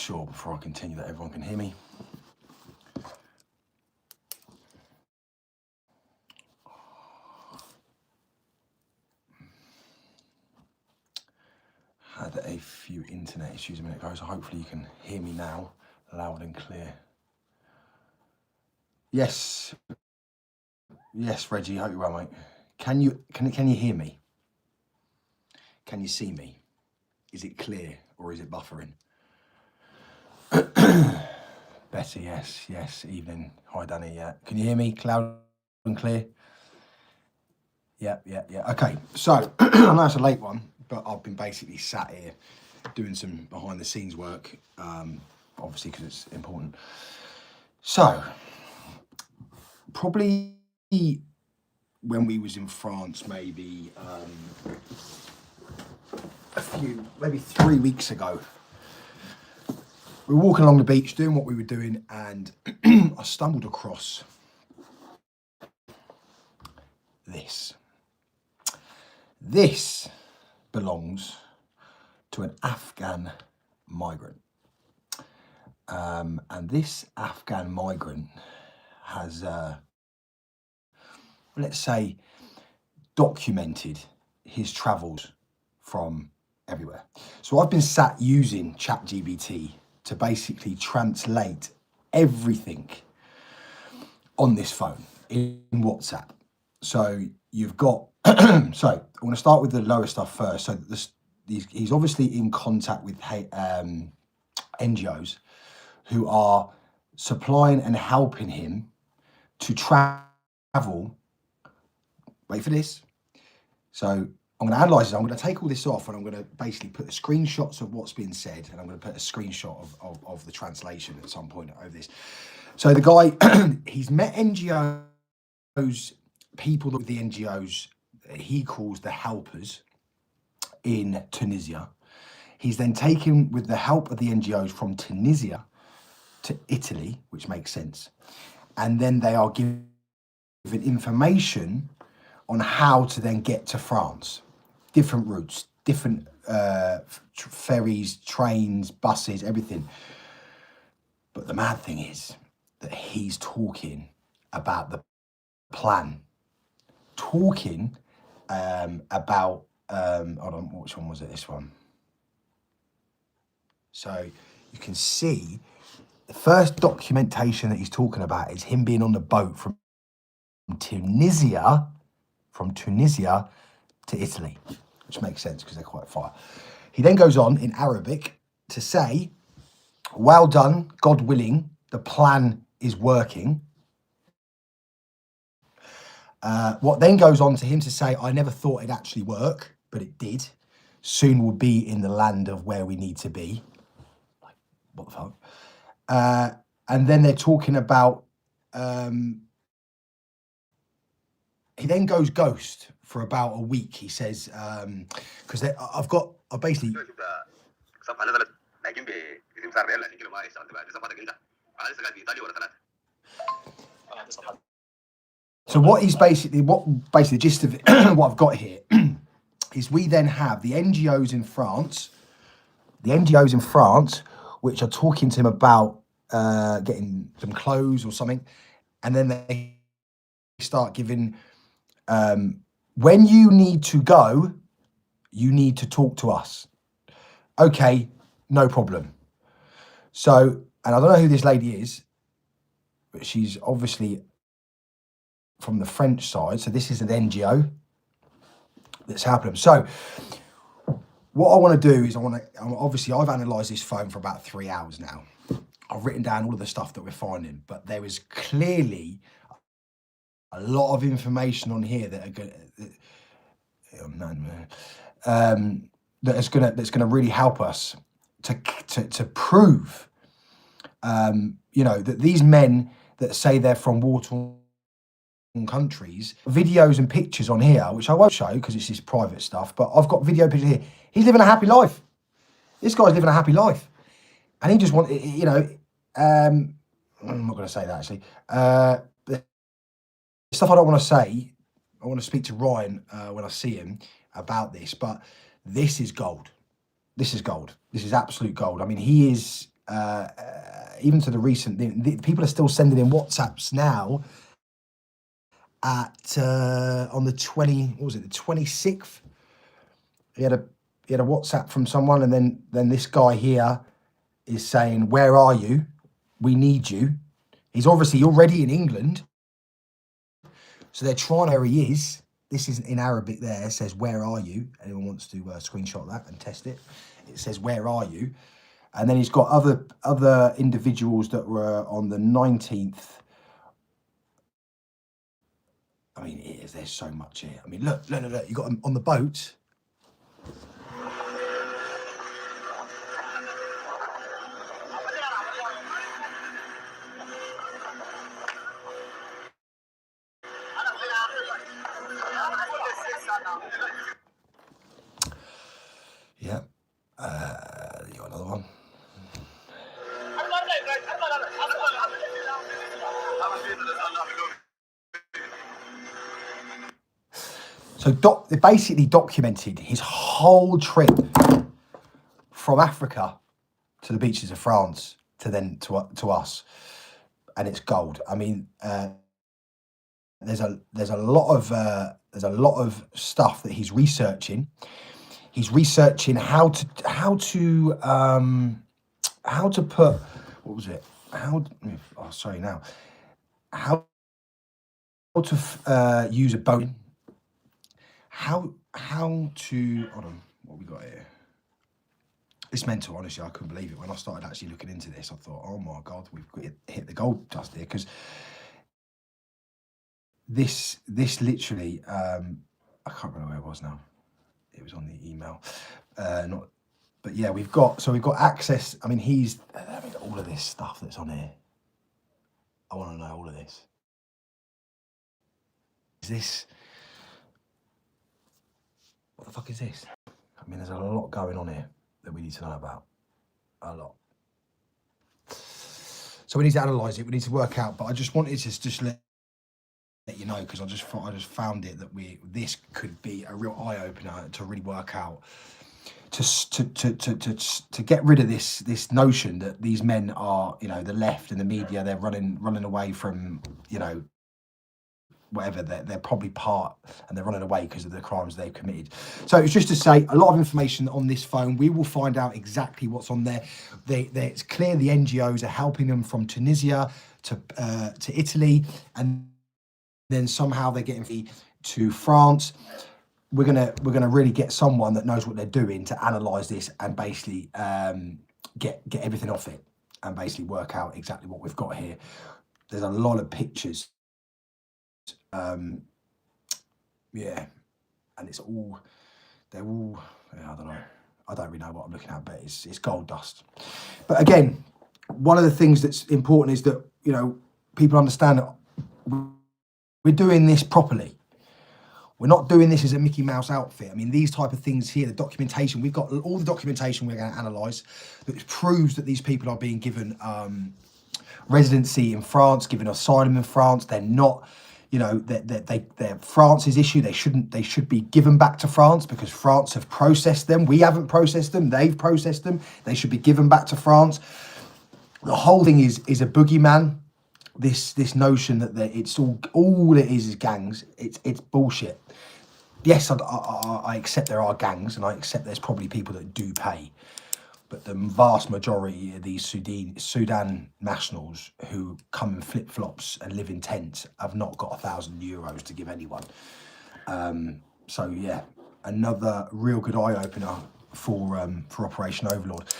sure before I continue that everyone can hear me. Had a few internet issues a minute ago, so hopefully you can hear me now, loud and clear. Yes, Reggie, hope you're well, mate. Can you hear me? Can you see me? Is it clear or is it buffering? Better, yes. Evening. Hi, Danny. Yeah. Can you hear me? Loud and clear? Yeah. Okay. So I know it's a late one, but I've been basically sat here doing some behind the scenes work, obviously because it's important. So probably when we was in France, maybe maybe 3 weeks ago, we were walking along the beach doing what we were doing, and I stumbled across this. This belongs to an Afghan migrant. And this Afghan migrant has, let's say, documented his travels from everywhere. So I've been sat using ChatGPT to basically translate everything on this phone in WhatsApp. So you've got, so I want to start with the lower stuff first. So he's obviously in contact with NGOs who are supplying and helping him to travel. Wait for this. So I'm going to analyse it. I'm going to take all this off and I'm going to basically put the screenshots of what's been said, and I'm going to put a screenshot of the translation at some point over this. So the guy, he's met NGOs, people with the NGOs he calls the helpers in Tunisia. He's then taken, with the help of the NGOs, from Tunisia to Italy, which makes sense. And then they are given information on how to then get to France. Different routes, different ferries, trains, buses, everything. But the mad thing is that he's talking about the plan. Talking about, hold on, which one was it? This one. So you can see the first documentation that he's talking about is him being on the boat from Tunisia to Italy, which makes sense because they're quite far. He then goes on in Arabic to say, well done, God willing, the plan is working. What then goes on to him to say, I never thought it'd actually work, but it did. Soon we'll be in the land of where we need to be. Like, what the fuck? And then they're talking about, he then goes ghost for about a week. He says, because I've basically... So what basically the gist of it, what I've got here is we then have the NGOs in France, which are talking to him about getting some clothes or something, and then they start giving, when you need to go, you need to talk to us. Okay, no problem. So, and I don't know who this lady is, but she's obviously from the French side. So this is an NGO that's helping them. So what I want to do is obviously I've analysed this phone for about 3 hours now. I've written down all of the stuff that we're finding, but there is clearly a lot of information on here that are good, that's gonna really help us to prove, that these men that say they're from war-torn countries, videos and pictures on here, which I won't show because it's his private stuff, but I've got video pictures here. He's living a happy life. This guy's living a happy life, and he just want, I'm not going to say that actually. The stuff I don't want to say, I want to speak to Ryan when I see him about this, but this is gold. This is gold. This is absolute gold. I mean, he is even to the recent, people are still sending in WhatsApps now at on the 26th. He had a WhatsApp from someone, and then this guy here is saying, "Where are you? We need you." He's obviously already in England, so they're trying where he is. This is in Arabic there. It says, "Where are you?" Anyone wants to screenshot that and test it. It says, "Where are you?" And then he's got other individuals that were on the 19th. I mean, there's so much here. I mean, look. You got them on the boat. Yeah. You got another one. So they basically documented his whole trip from Africa to the beaches of France to then to us, and it's gold. I mean, there's a lot of stuff that he's researching. He's researching how to put, what was it? How to use a boat. How to, hold on, what we got here? It's mental, honestly. I couldn't believe it. When I started actually looking into this, I thought, oh my God, we've hit the gold dust here, because this literally, I can't remember where it was now. It was on the email. But yeah, we've got access. I mean, all of this stuff that's on here. I want to know all of this. Is this, what the fuck is this? I mean, there's a lot going on here that we need to know about. A lot. So we need to analyse it. We need to work out. But I just wanted to just let you know, because I just found it that this could be a real eye opener to really work out, to get rid of this notion that these men are, the left and the media, they're running away from, whatever, they're probably part, and they're running away because of the crimes they've committed. So it's just to say, a lot of information on this phone. We will find out exactly what's on there. It's clear the NGOs are helping them from Tunisia to Italy, and then somehow they're getting to France. We're gonna really get someone that knows what they're doing to analyse this and basically get everything off it and basically work out exactly what we've got here. There's a lot of pictures. Yeah, and they're all, I don't know. I don't really know what I'm looking at, but it's gold dust. But again, one of the things that's important is that, people understand that we're doing this properly. We're not doing this as a Mickey Mouse outfit. I mean, these type of things here, the documentation, we've got all the documentation we're going to analyse that proves that these people are being given residency in France, given asylum in France. They're not, they're France's issue. They should be given back to France because France have processed them. We haven't processed them. They've processed them. They should be given back to France. The whole thing is a boogeyman. This notion that it's all it is gangs. It's bullshit. Yes, I accept there are gangs, and I accept there's probably people that do pay, but the vast majority of these Sudan nationals who come in flip-flops and live in tents have not got €1,000 to give anyone. So yeah, another real good eye opener for Operation Overlord.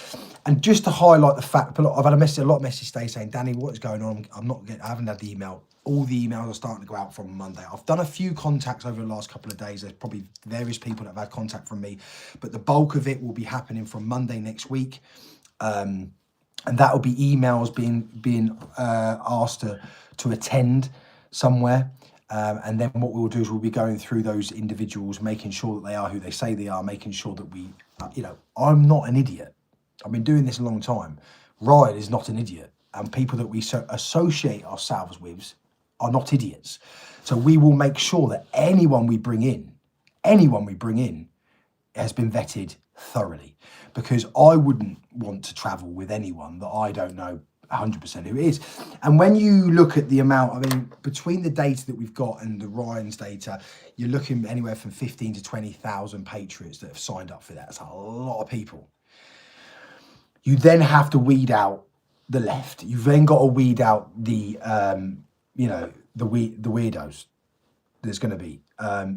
And just to highlight the fact, I've had a lot of messages today saying, Danny, what is going on? I haven't had the email. All the emails are starting to go out from Monday. I've done a few contacts over the last couple of days. There's probably various people that have had contact from me, but the bulk of it will be happening from Monday next week. And that will be emails being asked to attend somewhere. And then what we'll do is we'll be going through those individuals, making sure that they are who they say they are, making sure that we, I'm not an idiot. I've been doing this a long time. Ryan is not an idiot. And people that we associate ourselves with are not idiots. So we will make sure that anyone we bring in has been vetted thoroughly, because I wouldn't want to travel with anyone that I don't know 100% who it is. And when you look at the amount, I mean, between the data that we've got and the Ryan's data, you're looking anywhere from 15 to 20,000 patriots that have signed up for that. That's a lot of people. You then have to weed out the left. You've then got to weed out the, the weirdos. There's going to be.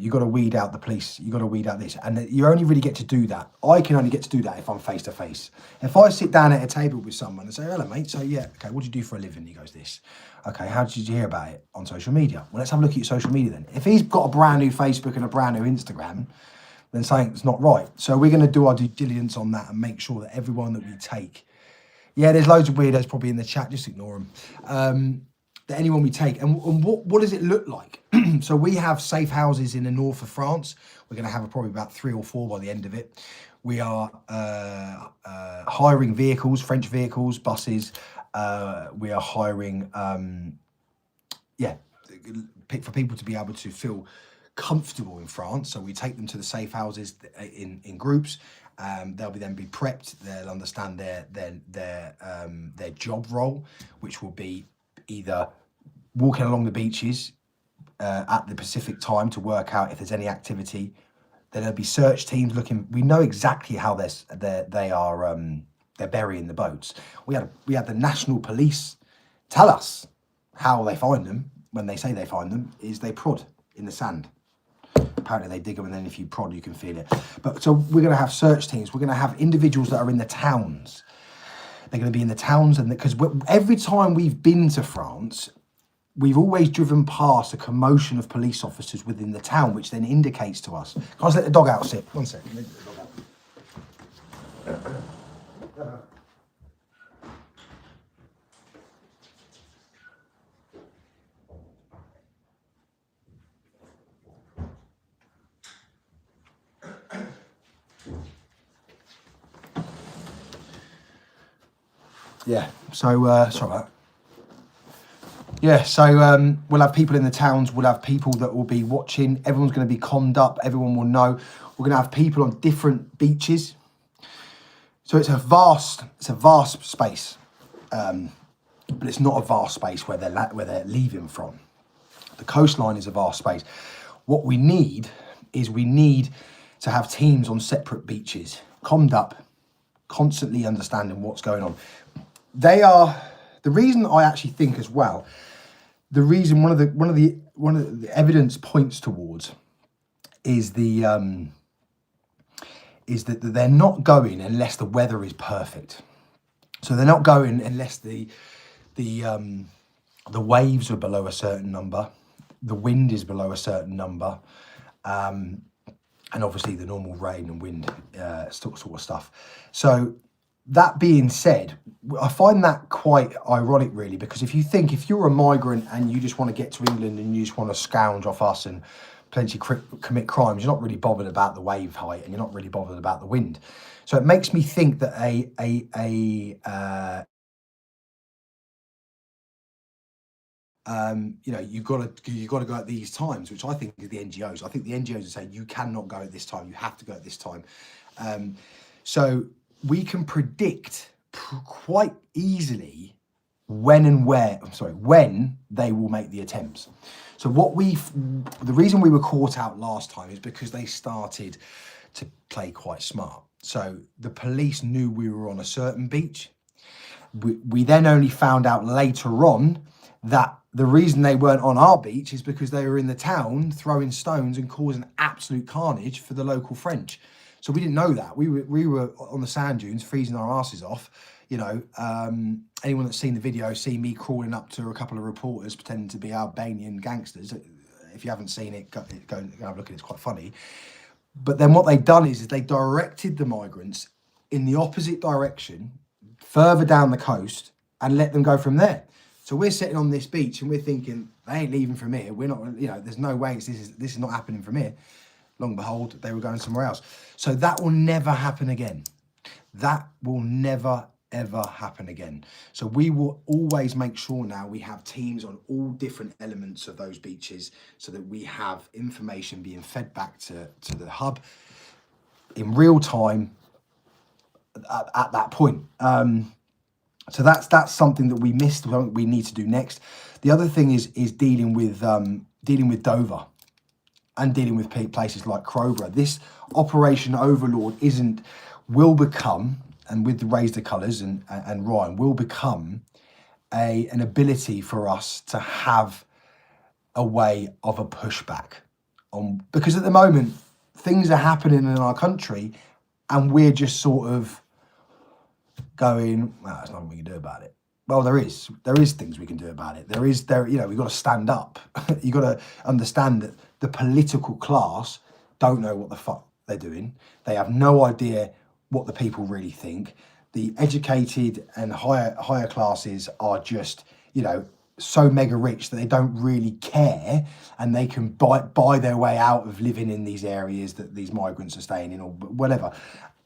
You've got to weed out the police. You've got to weed out this. And you only really get to do that. I can only get to do that if I'm face to face. If I sit down at a table with someone and say, hello, mate. So, yeah, okay, what do you do for a living? He goes, this. Okay, how did you hear about it? On social media. Well, let's have a look at your social media then. If he's got a brand new Facebook and a brand new Instagram, then something's not right. So we're going to do our due diligence on that and make sure that everyone that we take, yeah, there's loads of weirdos probably in the chat, just ignore them. That anyone we take, and what does it look like? So we have safe houses in the north of France. We're going to have probably about 3 or 4 by the end of it. We are hiring vehicles, French vehicles, buses. We are hiring, for people to be able to feel comfortable in France. So we take them to the safe houses in groups. They'll then be prepped. They'll understand their job role, which will be either walking along the beaches at the Pacific time to work out if there's any activity. Then there'll be search teams looking. We know exactly how they're burying the boats. We had the national police tell us how they find them. When they say they find them, is they prod in the sand. Apparently they dig them, and then if you prod, you can feel it. But so we're going to have search teams. We're going to have individuals that are in the towns. They're going to be in the towns, and because every time we've been to France, we've always driven past a commotion of police officers within the town, which then indicates to us. Can I just let the dog out a sec? 1 second. Let the dog out. Yeah, so, sorry about that. Yeah, so we'll have people in the towns, we'll have people that will be watching, everyone's going to be conned up, everyone will know. We're going to have people on different beaches. So it's a vast space, but it's not a vast space where they're leaving from. The coastline is a vast space. What we need to have teams on separate beaches, conned up, constantly understanding what's going on. They are the reason I actually think as well. The reason one of the evidence points towards is that they're not going unless the weather is perfect. So they're not going unless the waves are below a certain number, the wind is below a certain number, and obviously the normal rain and wind sort of stuff. So that being said, I find that quite ironic, really, because if you're a migrant and you just want to get to England and you just want to scourge off us and potentially commit crimes, you're not really bothered about the wave height and you're not really bothered about the wind. So it makes me think that you've got to go at these times, which I think is the NGOs. I think the NGOs are saying you cannot go at this time. You have to go at this time. So we can predict quite easily when they will make the attempts. So the reason we were caught out last time is because they started to play quite smart. So the police knew we were on a certain beach. We then only found out later on that the reason they weren't on our beach is because they were in the town throwing stones and causing absolute carnage for the local French. So we didn't know that. We were on the sand dunes freezing our asses off. Anyone that's seen the video, seen me crawling up to a couple of reporters pretending to be Albanian gangsters. If you haven't seen it, go and have a look at it. It's quite funny. But then what they've done is they directed the migrants in the opposite direction, further down the coast, and let them go from there. So we're sitting on this beach and we're thinking, they ain't leaving from here. We're not, there's no way this is not happening from here. Long and behold, they were going somewhere else. So that will never happen again. That will never, ever happen again. So we will always make sure now we have teams on all different elements of those beaches so that we have information being fed back to the hub. in real time at that point. So that's something that we missed. Something we need to do next. The other thing is dealing with Dover and dealing with places like Crowborough. This Operation Overlord will become, and with the Raise the Colours and Ryan, will become an ability for us to have a way of a pushback on, because at the moment things are happening in our country and we're just sort of going, well, there's nothing we can do about it. Well, there is things we can do about it. We've got to stand up. You've got to understand that the political class don't know what the fuck they're doing. They have no idea what the people really think. The educated and higher classes are just, so mega rich that they don't really care, and they can buy their way out of living in these areas that these migrants are staying in or whatever.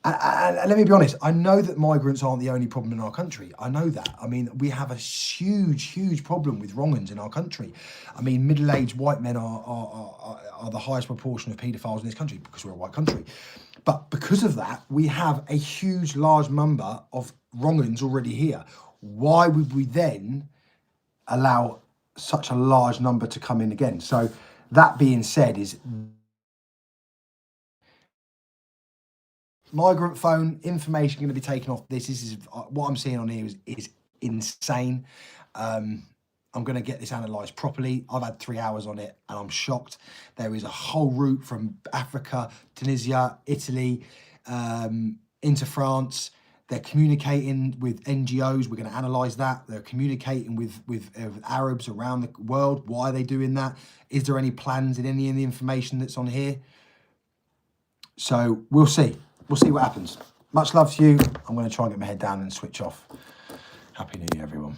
And let me be honest, I know that migrants aren't the only problem in our country. I know that. I mean, we have a huge problem with wrong-uns in our country. I mean, middle-aged white men are the highest proportion of paedophiles in this country because we're a white country. But because of that, we have a large number of wrong-uns already here. Why would we then allow such a large number to come in again? So that being said, is migrant phone information going to be taken off this? This is what I'm seeing on here is insane. I'm going to get this analysed properly. I've had 3 hours on it and I'm shocked. There is a whole route from Africa, Tunisia, Italy, into France. They're communicating with NGOs. We're going to analyse that. They're communicating with Arabs around the world. Why are they doing that? Is there any plans in any of the information that's on here? So we'll see. We'll see what happens. Much love to you. I'm going to try and get my head down and switch off. Happy New Year, everyone.